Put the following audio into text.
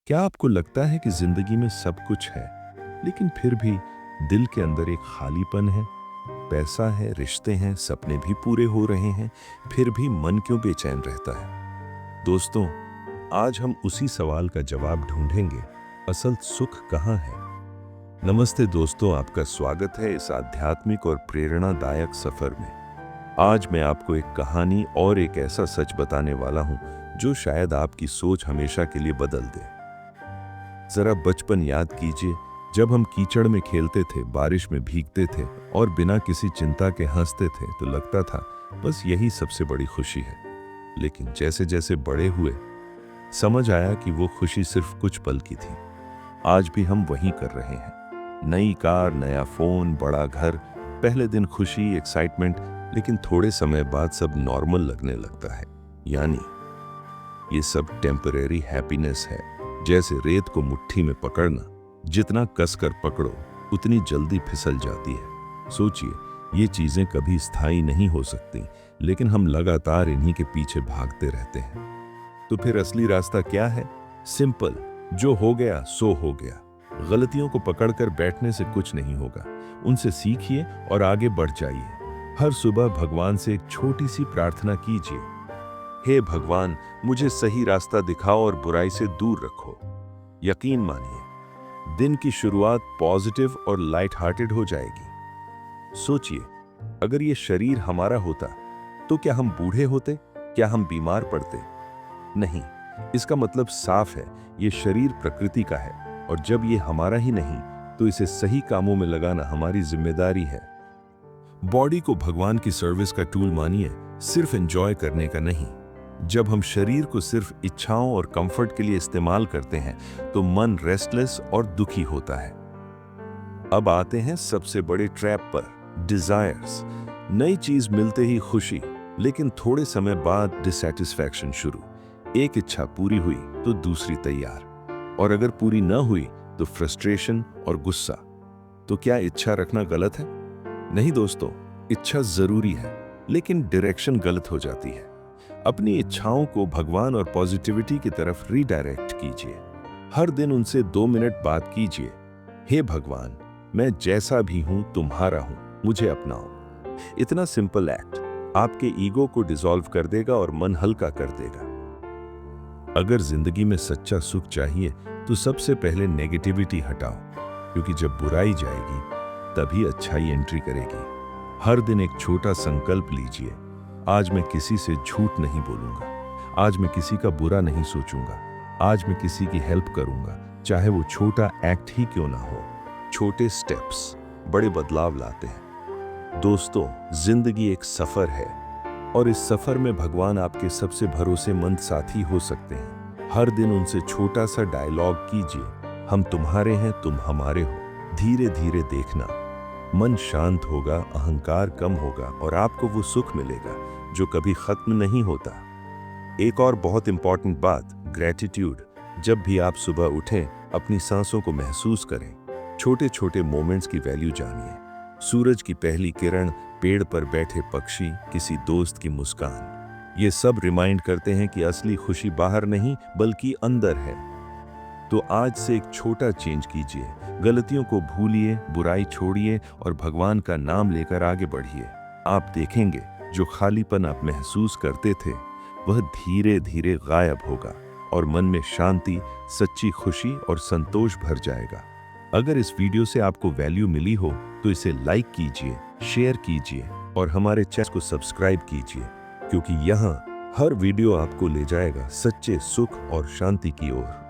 क्या आपको लगता है कि जिंदगी में सब कुछ है, लेकिन फिर भी दिल के अंदर एक खालीपन है? पैसा है, रिश्ते हैं, सपने भी पूरे हो रहे हैं, फिर भी मन क्यों बेचैन रहता है? दोस्तों, आज हम उसी सवाल का जवाब ढूंढेंगे। असल सुख कहाँ है? नमस्ते दोस्तों, आपका स्वागत है इस आध्यात्मिक और प्रेरणादायक सफर में। आज मैं आपको एक कहानी और एक ऐसा सच बताने वाला हूं जो शायद आपकी सोच हमेशा के लिए बदल दे। जरा बचपन याद कीजिए, जब हम कीचड़ में खेलते थे, बारिश में भीगते थे और बिना किसी चिंता के हंसते थे, तो लगता था बस यही सबसे बड़ी खुशी है। लेकिन जैसे जैसे बड़े हुए, समझ आया कि वो खुशी सिर्फ कुछ पल की थी। आज भी हम वही कर रहे हैं। नई कार, नया फोन, बड़ा घर, पहले दिन खुशी, एक्साइटमेंट, लेकिन थोड़े समय बाद सब नॉर्मल लगने लगता है। यानी ये सब टेम्परेरी हैप्पीनेस है, जैसे रेत को मुट्ठी में पकड़ना, जितना कसकर पकड़ो उतनी जल्दी फिसल जाती है। सोचिए, ये चीजें कभी स्थायी नहीं हो सकती, लेकिन हम लगातार इन्हीं के पीछे भागते रहते हैं। तो फिर असली रास्ता क्या है? सिंपल, जो हो गया सो हो गया। गलतियों को पकड़कर बैठने से कुछ नहीं होगा, उनसे सीखिए और आगे बढ़ जाइए। हर सुबह भगवान से एक छोटी सी प्रार्थना कीजिए, हे भगवान, मुझे सही रास्ता दिखाओ और बुराई से दूर रखो। यकीन मानिए, दिन की शुरुआत पॉजिटिव और लाइट हार्टेड हो जाएगी। सोचिए, अगर ये शरीर हमारा होता तो क्या हम बूढ़े होते? क्या हम बीमार पड़ते? नहीं। इसका मतलब साफ है, ये शरीर प्रकृति का है और जब ये हमारा ही नहीं तो इसे सही कामों में लगाना हमारी जिम्मेदारी है। बॉडी को भगवान की सर्विस का टूल मानिए, सिर्फ एंजॉय करने का नहीं। जब हम शरीर को सिर्फ इच्छाओं और कंफर्ट के लिए इस्तेमाल करते हैं तो मन रेस्टलेस और दुखी होता है। अब आते हैं सबसे बड़े ट्रैप पर, डिजायर्स। नई चीज मिलते ही खुशी, लेकिन थोड़े समय बाद डिसैटिस्फैक्शन शुरू। एक इच्छा पूरी हुई तो दूसरी तैयार, और अगर पूरी न हुई तो फ्रस्ट्रेशन और गुस्सा। तो क्या इच्छा रखना गलत है? नहीं दोस्तों, इच्छा जरूरी है, लेकिन डायरेक्शन गलत हो जाती है। अपनी इच्छाओं को भगवान और पॉजिटिविटी की तरफ रीडायरेक्ट कीजिए। हर दिन उनसे 2 मिनट बात कीजिए, हे भगवान, मैं जैसा भी हूं तुम्हारा हूं, मुझे अपनाओ। इतना सिंपल एक्ट आपके ईगो को डिसॉल्व कर देगा और मन हल्का कर देगा। अगर जिंदगी में सच्चा सुख चाहिए तो सबसे पहले नेगेटिविटी हटाओ, क्योंकि जब बुराई जाएगी तभी अच्छाई एंट्री करेगी। हर दिन एक छोटा संकल्प लीजिए, आज मैं किसी से झूठ नहीं बोलूंगा, आज मैं किसी का बुरा नहीं सोचूंगा, आज मैं किसी की हेल्प करूंगा, चाहे वो छोटा एक्ट ही क्यों ना हो। छोटे स्टेप्स बड़े बदलाव लाते हैं। दोस्तों, जिंदगी एक सफर है और इस सफर में भगवान आपके सबसे भरोसेमंद साथी हो सकते हैं। हर दिन उनसे छोटा सा डायलॉग कीजिए, हम तुम्हारे हैं, तुम हमारे हो। धीरे धीरे देखना, मन शांत होगा, अहंकार कम होगा और आपको वो सुख मिलेगा जो कभी खत्म नहीं होता। एक और बहुत इंपॉर्टेंट बात, ग्रेटिट्यूड। जब भी आप सुबह उठें, अपनी सांसों को महसूस करें, छोटे छोटे मोमेंट्स की वैल्यू जानिए। सूरज की पहली किरण, पेड़ पर बैठे पक्षी, किसी दोस्त की मुस्कान, ये सब रिमाइंड करते हैं कि असली खुशी बाहर नहीं बल्कि अंदर है। तो आज से एक छोटा चेंज कीजिए, गलतियों को भूलिए, बुराई छोड़िए और भगवान का नाम लेकर आगे बढ़िए। आप देखेंगे जो खालीपन आप महसूस करते थे वह धीरे धीरे गायब होगा और मन में शांति, सच्ची खुशी और संतोष भर जाएगा। अगर इस वीडियो से आपको वैल्यू मिली हो तो इसे लाइक कीजिए, शेयर कीजिए और हमारे चैनल को सब्सक्राइब कीजिए, क्योंकि यहाँ हर वीडियो आपको ले जाएगा सच्चे सुख और शांति की ओर।